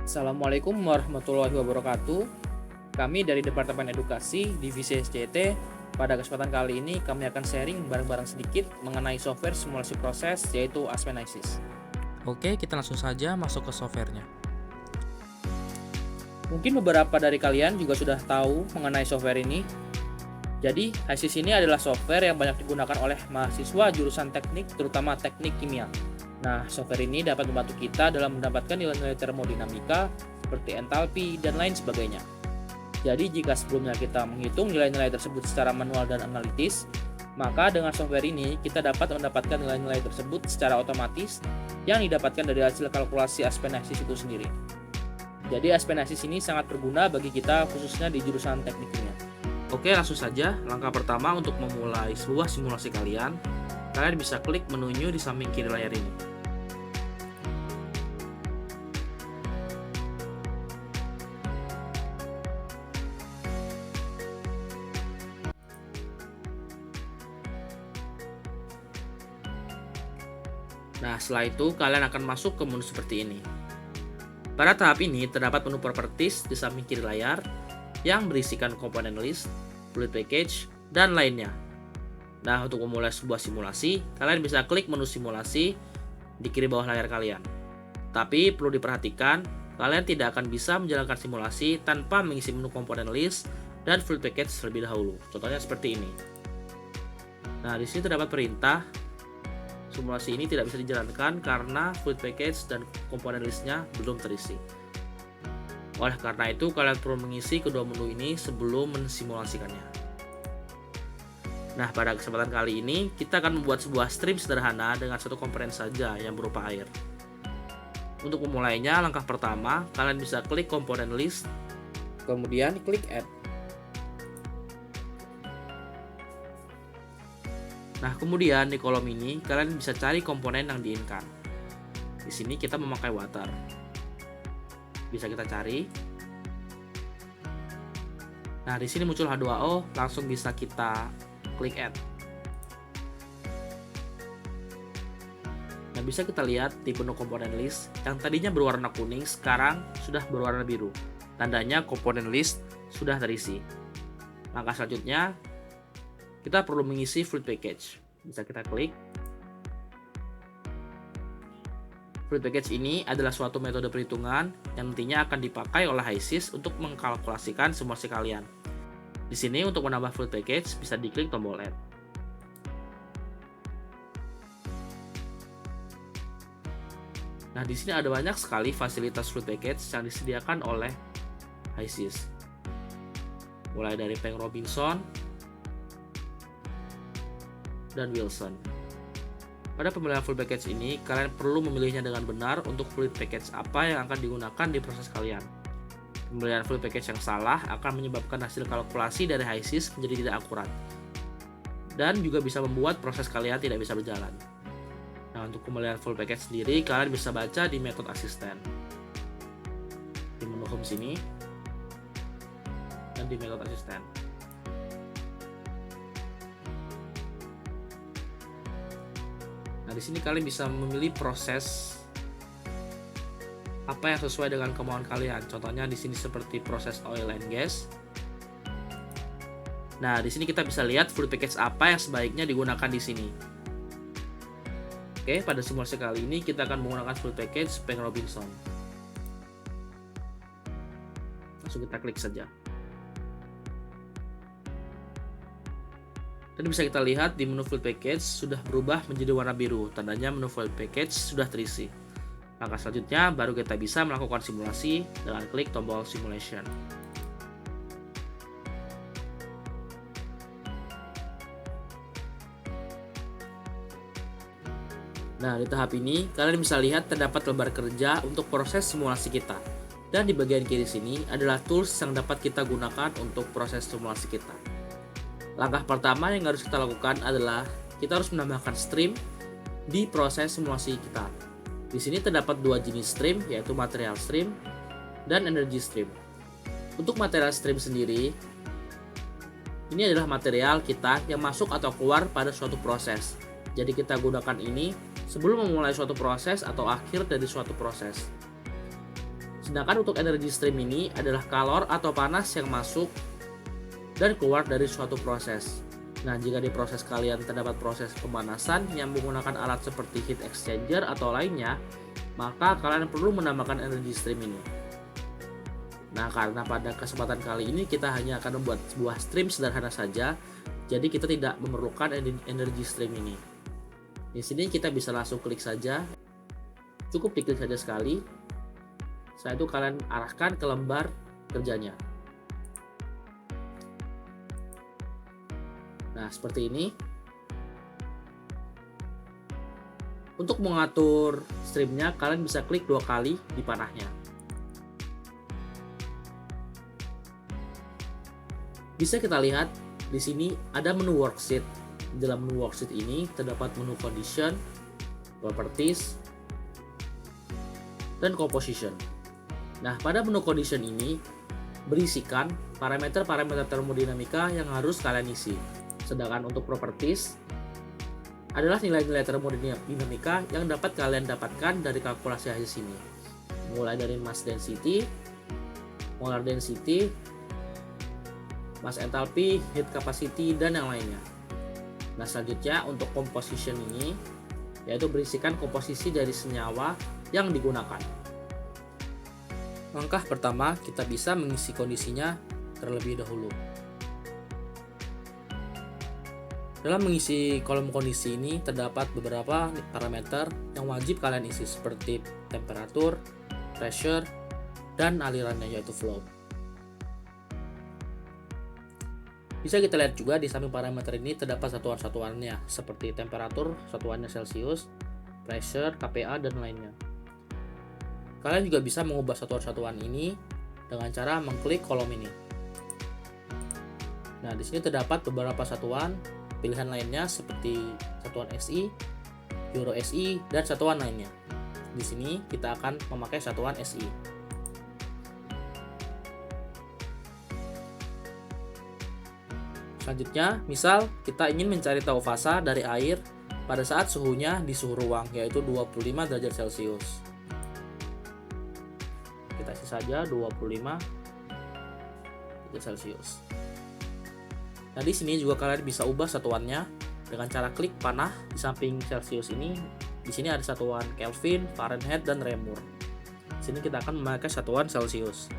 Assalamualaikum warahmatullahi wabarakatuh. Kami dari Departemen Edukasi Divisi SCT. Pada kesempatan kali ini kami akan sharing bareng-bareng sedikit mengenai software simulasi proses yaitu Aspen-ISYS. Oke, kita langsung saja masuk ke softwarenya. Mungkin beberapa dari kalian juga sudah tahu mengenai software ini. Jadi, ISYS ini adalah software yang banyak digunakan oleh mahasiswa jurusan teknik, terutama teknik kimia. Nah, software ini dapat membantu kita dalam mendapatkan nilai-nilai termodinamika seperti entalpi dan lain sebagainya. Jadi, jika sebelumnya kita menghitung nilai-nilai tersebut secara manual dan analitis, maka dengan software ini kita dapat mendapatkan nilai-nilai tersebut secara otomatis yang didapatkan dari hasil kalkulasi Aspen-ISYS itu sendiri. Jadi, Aspen-ISYS ini sangat berguna bagi kita khususnya di jurusan teknik kimia. Oke, langsung saja. Langkah pertama untuk memulai sebuah simulasi kalian bisa klik menu New di samping kiri layar ini. Nah, setelah itu kalian akan masuk ke menu seperti ini. Pada tahap ini terdapat menu Properties di samping kiri layar yang berisikan komponen list, fluid package, dan lainnya. Nah, untuk memulai sebuah simulasi, kalian bisa klik menu simulasi di kiri bawah layar kalian. Tapi perlu diperhatikan, kalian tidak akan bisa menjalankan simulasi tanpa mengisi menu komponen list dan fluid package terlebih dahulu. Contohnya seperti ini. Nah, di sini terdapat perintah simulasi ini tidak bisa dijalankan karena fluid package dan komponen listnya belum terisi. Oleh karena itu, kalian perlu mengisi kedua menu ini sebelum mensimulasikannya. Nah, pada kesempatan kali ini, kita akan membuat sebuah stream sederhana dengan satu komponen saja yang berupa air. Untuk memulainya, langkah pertama, kalian bisa klik komponen list, Kemudian klik Add. Nah, kemudian di kolom ini, kalian bisa cari komponen yang diinginkan. Di sini kita memakai water. Bisa kita cari. Nah, di sini muncul H2O, langsung bisa kita klik add. Nah, bisa kita lihat di menu komponen list yang tadinya berwarna kuning sekarang sudah berwarna biru. Tandanya komponen list sudah terisi. Langkah selanjutnya kita perlu mengisi fluid package. Bisa kita klik. Fluid package ini adalah suatu metode perhitungan yang nantinya akan dipakai oleh ISYS untuk mengkalkulasikan simulasi kalian. Di sini untuk menambah fluid package bisa diklik tombol add. Nah, di sini ada banyak sekali fasilitas fluid package yang disediakan oleh ISYS. Mulai dari Peng Robinson dan Wilson. Pada pemilihan fluid package ini, kalian perlu memilihnya dengan benar untuk fluid package apa yang akan digunakan di proses kalian. Pemilihan fluid package yang salah akan menyebabkan hasil kalkulasi dari ISYS menjadi tidak akurat, dan juga bisa membuat proses kalian tidak bisa berjalan. Nah, untuk pemilihan fluid package sendiri, kalian bisa baca di metode asisten. Di menu home sini, dan di metode asisten. Nah, di sini kalian bisa memilih proses apa yang sesuai dengan kemauan kalian. Contohnya di sini seperti proses oil and gas. Nah, di sini kita bisa lihat fluid package apa yang sebaiknya digunakan di sini. Oke, pada simulasi kali ini kita akan menggunakan fluid package Peng Robinson. Langsung kita klik saja. Dan bisa kita lihat di menu fluid package sudah berubah menjadi warna biru, tandanya menu fluid package sudah terisi. Langkah selanjutnya baru kita bisa melakukan simulasi dengan klik tombol simulation. Nah, di tahap ini kalian bisa lihat terdapat lembar kerja untuk proses simulasi kita. Dan di bagian kiri sini adalah tools yang dapat kita gunakan untuk proses simulasi kita. Langkah pertama yang harus kita lakukan adalah kita harus menambahkan stream di proses simulasi kita. Di sini terdapat dua jenis stream, yaitu material stream dan energy stream. Untuk material stream sendiri, ini adalah material kita yang masuk atau keluar pada suatu proses. Jadi kita gunakan ini sebelum memulai suatu proses atau akhir dari suatu proses. Sedangkan untuk energy stream ini adalah kalor atau panas yang masuk dan keluar dari suatu proses. Nah, jika di proses kalian terdapat proses pemanasan yang menggunakan alat seperti heat exchanger atau lainnya, maka kalian perlu menambahkan energy stream ini. Nah, karena pada kesempatan kali ini kita hanya akan membuat sebuah stream sederhana saja, jadi kita tidak memerlukan energy stream ini. Di sini kita bisa langsung klik saja, cukup diklik saja sekali. Setelah itu kalian arahkan ke lembar kerjanya. Nah, seperti ini. Untuk mengatur streamnya, kalian bisa klik 2 kali di panahnya. Bisa kita lihat di sini ada menu worksheet. Di dalam menu worksheet ini terdapat menu condition, properties, dan composition. Nah, pada menu condition ini berisikan parameter-parameter termodinamika yang harus kalian isi. Sedangkan untuk properties adalah nilai-nilai termodinamika yang dapat kalian dapatkan dari kalkulasi hasil sini. Mulai dari mass density, molar density, mass enthalpy, heat capacity, dan yang lainnya. Nah, selanjutnya untuk composition ini yaitu berisikan komposisi dari senyawa yang digunakan. Langkah pertama, kita bisa mengisi kondisinya terlebih dahulu. Dalam mengisi kolom kondisi ini terdapat beberapa parameter yang wajib kalian isi seperti temperatur, pressure, dan alirannya yaitu flow. Bisa kita lihat juga di samping parameter ini terdapat satuan-satuannya seperti temperatur, satuannya Celsius, pressure, kPa, dan lainnya. Kalian juga bisa mengubah satuan-satuan ini dengan cara mengklik kolom ini. Nah, di sini terdapat beberapa satuan pilihan lainnya seperti satuan SI, Euro SI, dan satuan lainnya. Di sini kita akan memakai satuan SI. Selanjutnya, misal kita ingin mencari tahu fasa dari air pada saat suhunya di suhu ruang yaitu 25 derajat Celcius. Kita isi saja 25 derajat Celcius. Nah, di sini juga kalian bisa ubah satuannya dengan cara klik panah di samping Celsius ini. Di sini ada satuan Kelvin, Fahrenheit, dan Reaumur. Di sini kita akan memakai satuan Celsius.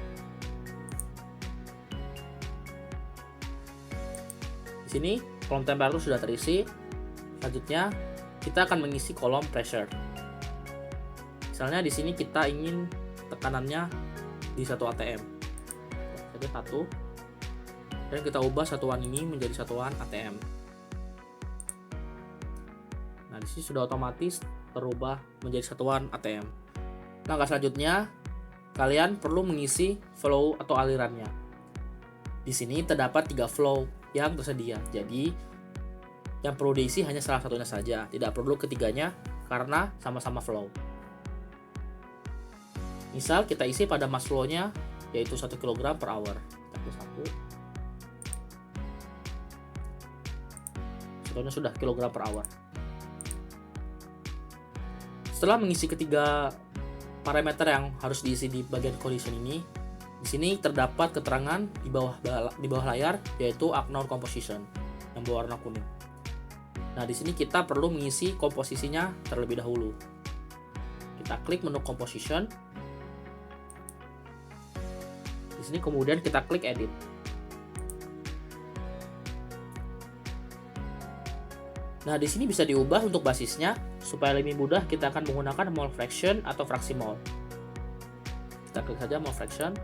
Di sini kolom temperatur sudah terisi. Selanjutnya kita akan mengisi kolom pressure. Misalnya di sini kita ingin tekanannya di 1 atm. Jadi 1. Dan kita ubah satuan ini menjadi satuan atm. Nah, di sini sudah otomatis terubah menjadi satuan atm. Langkah selanjutnya, kalian perlu mengisi flow atau alirannya. Di sini terdapat 3 flow yang tersedia. Jadi, yang perlu diisi hanya salah satunya saja, tidak perlu ketiganya karena sama-sama flow. Misal kita isi pada mass flow-nya yaitu 1 kg per hour. Kita klik 1. Satunya sudah kilogram per hour. Setelah mengisi ketiga parameter yang harus diisi di bagian condition ini, di sini terdapat keterangan di bawah layar yaitu unknown composition yang berwarna kuning. Nah, di sini kita perlu mengisi komposisinya terlebih dahulu. Kita klik menu composition. Di sini kemudian kita klik edit. Nah, di sini bisa diubah untuk basisnya supaya lebih mudah. Kita akan menggunakan mole fraction atau fraksi mole. Kita klik saja mole fraction.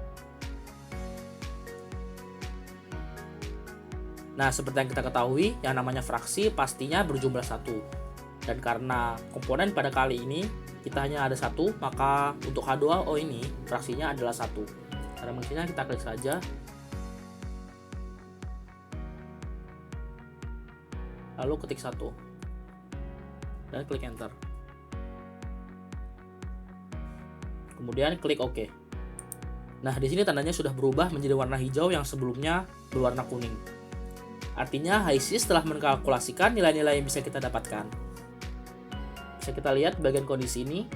Nah, seperti yang kita ketahui, yang namanya fraksi pastinya berjumlah 1. Dan karena komponen pada kali ini kita hanya ada 1, maka untuk H2O ini fraksinya adalah 1. Cara mengisinya kita klik saja. Lalu ketik 1 dan klik enter. Kemudian klik OK. Nah, di sini tandanya sudah berubah menjadi warna hijau yang sebelumnya berwarna kuning. Artinya HiSys telah mengkalkulasikan nilai-nilai yang bisa kita dapatkan. Bisa kita lihat bagian kondisi ini.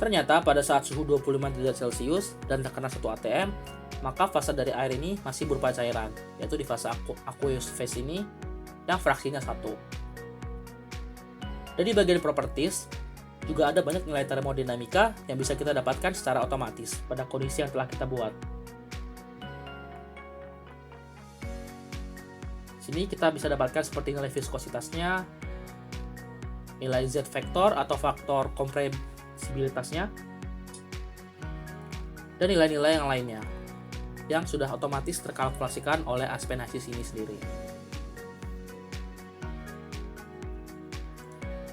Ternyata pada saat suhu 25 derajat Celcius dan terkena 1 atm, maka fase dari air ini masih berupa cairan, yaitu di fase aqueous phase ini yang fraksinya 1. Dan di bagian properties, juga ada banyak nilai termodinamika yang bisa kita dapatkan secara otomatis pada kondisi yang telah kita buat. Sini kita bisa dapatkan seperti nilai viskositasnya, nilai Z factor atau faktor kompresibilitasnya, dan nilai-nilai yang lainnya yang sudah otomatis terkalkulasikan oleh Aspen HYSYS ini sendiri.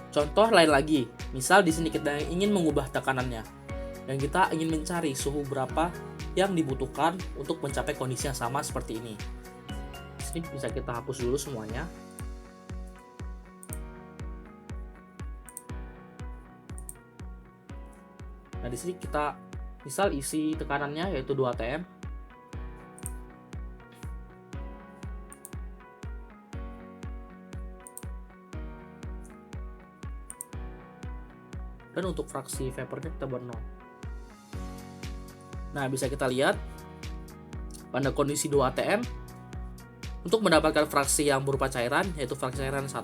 Contoh lain lagi, misal di sini kita ingin mengubah tekanannya dan kita ingin mencari suhu berapa yang dibutuhkan untuk mencapai kondisi yang sama seperti ini. Di sini bisa kita hapus dulu semuanya. Nah, di sini kita misal isi tekanannya yaitu 2 atm. Dan untuk fraksi vapornya kita buat 0. Nah, bisa kita lihat pada kondisi 2 atm untuk mendapatkan fraksi yang berupa cairan yaitu fraksi cairan 1,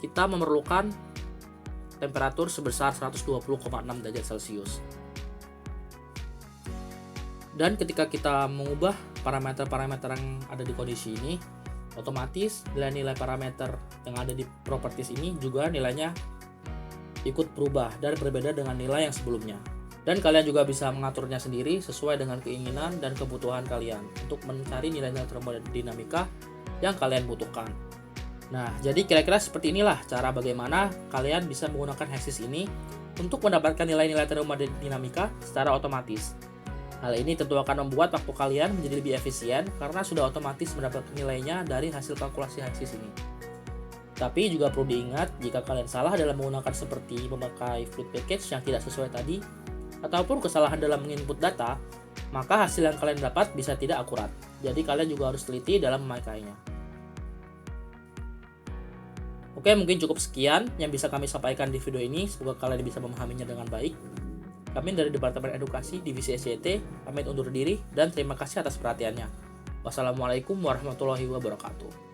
kita memerlukan temperatur sebesar 120,6 derajat Celcius. Dan ketika kita mengubah parameter-parameter yang ada di kondisi ini, otomatis nilai-nilai parameter yang ada di properties ini juga nilainya ikut berubah dan berbeda dengan nilai yang sebelumnya. Dan kalian juga bisa mengaturnya sendiri sesuai dengan keinginan dan kebutuhan kalian untuk mencari nilai-nilai termodinamika yang kalian butuhkan. Nah, jadi kira-kira seperti inilah cara bagaimana kalian bisa menggunakan HYSYS ini untuk mendapatkan nilai-nilai termodinamika secara otomatis. Hal ini tentu akan membuat waktu kalian menjadi lebih efisien karena sudah otomatis mendapatkan nilainya dari hasil kalkulasi HYSYS ini. Tapi juga perlu diingat, jika kalian salah dalam menggunakan seperti memakai fluid package yang tidak sesuai tadi, ataupun kesalahan dalam menginput data, maka hasil yang kalian dapat bisa tidak akurat. Jadi kalian juga harus teliti dalam memakainya. Oke, mungkin cukup sekian yang bisa kami sampaikan di video ini. Semoga kalian bisa memahaminya dengan baik. Kami dari Departemen Edukasi Divisi SJT pamit undur diri dan terima kasih atas perhatiannya. Wassalamualaikum warahmatullahi wabarakatuh.